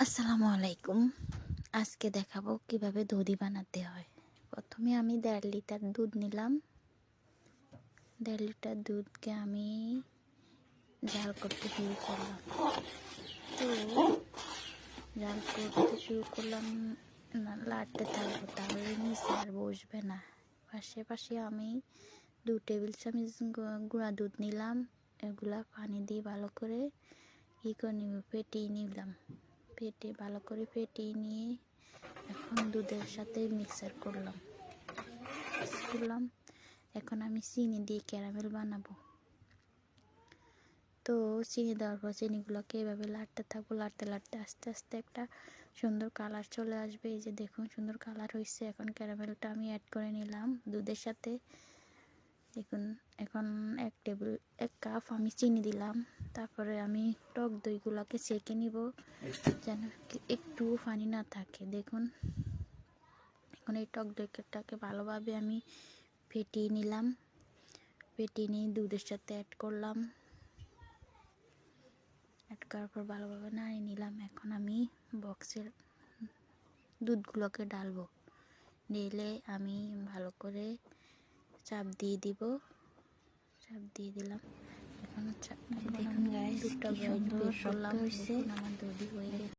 আসসালামু আলাইকুম। আজকে দেখাবো কিভাবে দধি বানাতে হয়। প্রথমে আমি 1.5 লিটার দুধ নিলাম। 1.5 লিটার দুধকে আমি জাল করতে শুরু করলাম। তো জাল করতে শুরু করলাম, লাড়তে থাকবো, তাহলে নিচে আর বসবে না। পাশে পাশে আমি 2 টেবিল চামচ গুঁড়া দুধ নিলাম। এগুলা পানি দিয়ে ভালো করে ফেটিয়ে নিলাম। ভালো করে ফেটিয়ে নিয়ে এখন দুধের সাথে মিক্সার করলাম। এখন আমি চিনি দিয়ে ক্যারামেল বানাবো। তো চিনি দেওয়ার পর চিনিগুলোকে এভাবে লাড়তে থাকবো। লাড়তে লাড়তে আস্তে আস্তে একটা সুন্দর কালার চলে আসবে। এই যে দেখুন সুন্দর কালার হয়েছে। এখন ক্যারামেলটা আমি অ্যাড করে নিলাম দুধের সাথে। দেখুন এখন 1 কাপ আমি চিনি দিলাম। তারপরে আমি টক দইগুলোকে ছেঁকে নিব যেন একটু পানি না থাকে। দেখুন এখন এই টক দইটাকে ভালোভাবে আমি ফেটিয়ে নিলাম। ফেটিয়ে নিয়ে দুধের সাথে অ্যাড করলাম। অ্যাড করার পর ভালোভাবে নাড়িয়ে নিলাম। এখন আমি বক্সের দুধগুলোকে ঢালবো। ঢেলে আমি ভালো করে চাপ দিয়ে দিলাম। এখন দেখুন আমি দুধটা বের করলাম। দেখুন আমার দধি হয়ে গেছে।